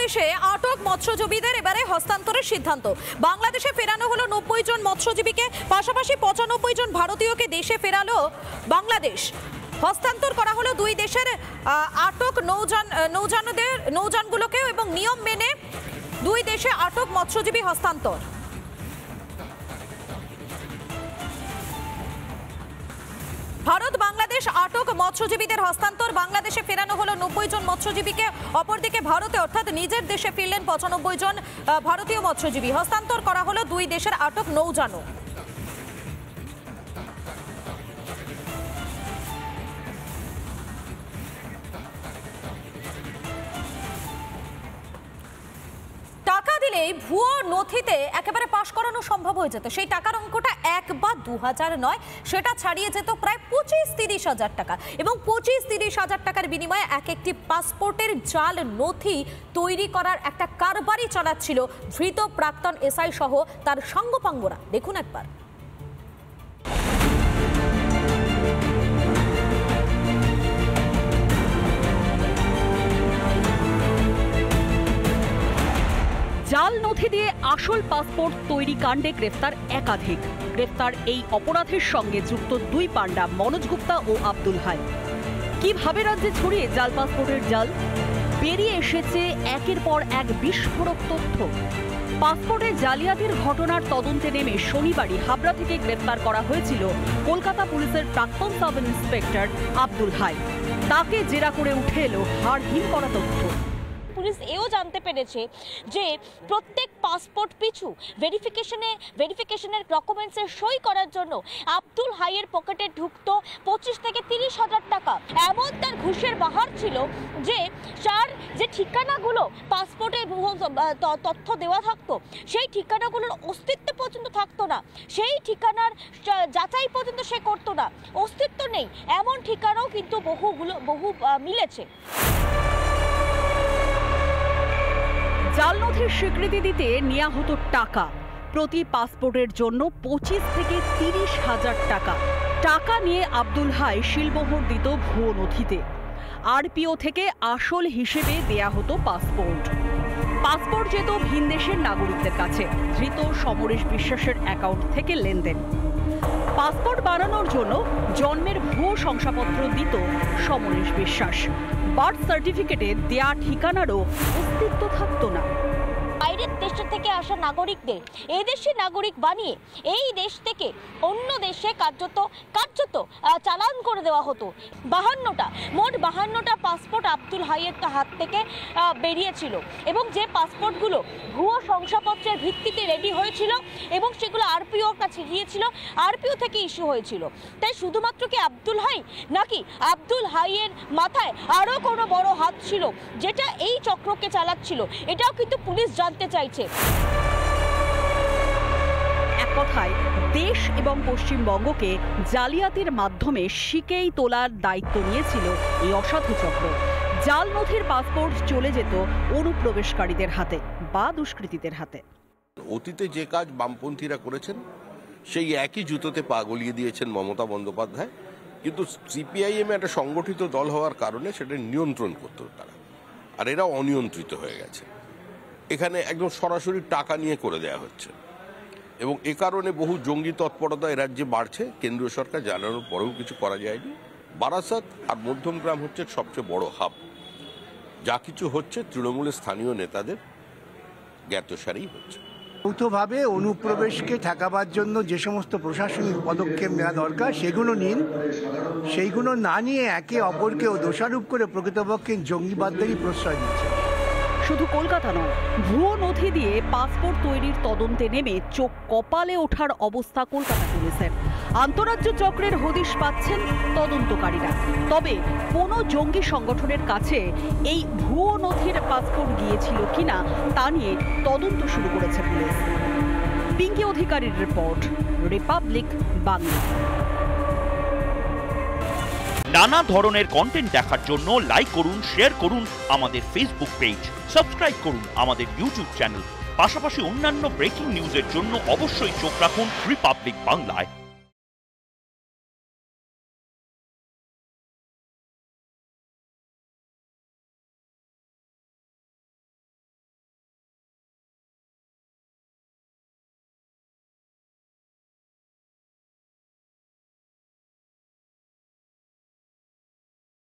বাংলাদেশে আটক মৎস্যজীবীদের এবারে হস্তান্তরের সিদ্ধান্ত। বাংলাদেশে ফেরানো হলো 90 জন মৎস্যজীবীকে, পাশাপাশি 95 জন ভারতীয়কে দেশে ফেরালো বাংলাদেশ। হস্তান্তর করা হলো দুই দেশের আটক নৌযানগুলোকেও এবং নিয়ম মেনে দুই দেশে আটক মৎস্যজীবী হস্তান্তর। ভারত বাংলাদেশ আটক মৎস্যজীবীদের হস্তান্তর। বাংলাদেশে ফেরানো হলো 90 জন মৎস্যজীবীকে, অপরদিকে ভারতে অর্থাৎ নিজের দেশে ফিরলেন 95 জন ভারতীয় মৎস্যজীবী। হস্তান্তর করা হলো দুই দেশের আটক নৌযানও। টাকা দিলেই ভুয়ো নথিতে একেবারে পাশ করানো সম্ভব হয়ে যেত। সেই টাকার অঙ্কটা 1 বা 2000 নয়, সেটা ছাড়িয়ে যেত প্রায় 25-30 হাজার টাকা। এবং 25-30 হাজার টাকার বিনিময়ে এক একটি পাসপোর্টের জাল নথি তৈরি করার একটা কারবারই চালাচ্ছিল ধৃত প্রাক্তন এসআই সহ তার সঙ্গপাঙ্গরা। দেখুন একবার। জাল নথি দিয়ে আসল পাসপোর্ট তৈরি কাণ্ডে গ্রেফতার একাধিক। গ্রেফতার এই অপরাধের সঙ্গে যুক্ত দুই পান্ডা মনোজ গুপ্তা ও আব্দুল হাই। কিভাবে রাজ্যে ছড়িয়ে জাল পাসপোর্টের জাল? বেরিয়ে এসেছে একের পর এক বিস্ফোরক তথ্য। পাসপোর্টের জালিয়াতির ঘটনার তদন্তে নেমে শনিবারই হাবড়া থেকে গ্রেফতার করা হয়েছিল কলকাতা পুলিশের প্রাক্তন সাব ইন্সপেক্টর আব্দুল হাই। তাকে জেরা করে উঠে এলো হাড়হিম করা তথ্য। পুলিশ এও জানতে পেরেছে যে প্রত্যেক পাসপোর্ট পিছু ভেরিফিকেশনের ডকুমেন্টসে সই করার জন্য আব্দুল হাইয়ের পকেটে ঢুকতো 25 থেকে 30 হাজার টাকা। এমন তার ঘুষের বাহার ছিল যে তার যে ঠিকানাগুলো পাসপোর্টে তথ্য দেওয়া থাকতো, সেই ঠিকানাগুলোর অস্তিত্ব পর্যন্ত থাকতো না। সেই ঠিকানার যাচাই পর্যন্ত সে করতো না, অস্তিত্ব নেই এমন ঠিকানাও কিন্তু বহু মিলেছে। জাল নথির স্বীকৃতি দিতে নেওয়া হতো টাকা, প্রতি পাসপোর্টের জন্য 25 থেকে 30 হাজার টাকা। টাকা নিয়ে আব্দুল হাই শিলমোহর দিত ভুয়ো নথিতে। আরপিও থেকে আসল হিসেবে দেয়া হতো পাসপোর্ট যেত ভিনদেশের নাগরিকদের কাছে। ধৃত সমরেশ বিশ্বাসের অ্যাকাউন্ট থেকে লেনদেন। পাসপোর্ট বানানোর জন্য জন্মের ভুয়ো শংসাপত্র দিত সমরেশ বিশ্বাস। বার্থ সার্টিফিকেটে দেয়া ঠিকানারও অস্তিত্ব থাকতো না। বাইরের দেশ থেকে আসা নাগরিকদের এদেশি নাগরিক বানিয়ে এই দেশ থেকে অন্য দেশে কার্যত চালান করে দেওয়া হতো। 52টা মোট 52টা পাসপোর্ট আব্দুল হাইয়ের হাত থেকে বেরিয়েছিল এবং যে পাসপোর্টগুলো ভুয়ো শংসাপত্রের ভিত্তিতে রেডি হয়েছিল এবং সেগুলো আরপিওর কাছে গিয়েছিল, আরপিও থেকে ইস্যু হয়েছিল। তাই শুধুমাত্র কি আব্দুল হাই, নাকি আব্দুল হাইয়ের মাথায় আরও কোনো বড় হাত ছিল যেটা এই চক্রকে চালাচ্ছিল, এটাও কিন্তু পুলিশ জানতে চাইছে। এক কথায় দেশ এবং পশ্চিমবঙ্গকে জালিয়াতির মাধ্যমে শিকেই তোলার দায়িত্ব নিয়েছিল এই অসাধু চক্র। জাল নথির পাসপোর্ট চলে যেত অনুপ্রবেশকারীদের হাতে বা দুষ্কৃতীদের হাতে। অতীতে যে কাজ বামপন্থীরা করেছেন সেই একই জুতোতে পা গলিয়ে দিয়েছেন মমতা বন্দ্যোপাধ্যায়, কিন্তু সিপিআইএম একটা সংগঠিত দল হওয়ার কারণে সেটা নিয়ন্ত্রণ করত তারা, আর এরা অনিয়ন্ত্রিত হয়ে গেছে। এখানে একদম সরাসরি টাকা নিয়ে করে দেয়া হচ্ছে এবং এ কারণে বহু জঙ্গি তৎপরতা এ রাজ্যে বাড়ছে। কেন্দ্রীয় সরকার জানানোর পরেও কিছু করা যায়নি। বারাসাত আর মধ্যমগ্রাম হচ্ছে সবচেয়ে বড় হাব। যা কিছু হচ্ছে তৃণমূলের স্থানীয় নেতাদের জ্ঞাতসারেই হচ্ছে। যৌথভাবে অনুপ্রবেশকে ঠেকাবার জন্য যে সমস্ত প্রশাসনিক পদক্ষেপ নেওয়া দরকার সেগুলো নিন। সেইগুলো না নিয়ে একে অপরকেও দোষারোপ করে প্রকৃতপক্ষে জঙ্গিবাদদেরই প্রশ্রয় দিচ্ছে। শুধু কলকাতা নয়, ভুয়ো নথি দিয়ে পাসপোর্ট তৈরির তদন্তে নেমে চোখ কপালে ওঠার অবস্থা কলকাতা পুলিশের। আন্তঃরাজ্য চক্রের হদিশ পাচ্ছেন তদন্তকারীরা। তবে কোনো জঙ্গি সংগঠনের কাছে এই ভুয়ো নথির পাসপোর্ট গিয়েছিল কিনা তা নিয়ে তদন্ত শুরু করেছে পুলিশ। পিঙ্কি অধিকারীর রিপোর্ট, রিপাবলিক বাংলা। নানা ধরনের কন্টেন্ট দেখার জন্য লাইক করুন, শেয়ার করুন আমাদের ফেসবুক পেজ, সাবস্ক্রাইব করুন আমাদের ইউটিউব চ্যানেল। পাশাপাশি অন্যান্য ব্রেকিং নিউজের জন্য অবশ্যই চোখ রাখুন রিপাবলিক বাংলায়।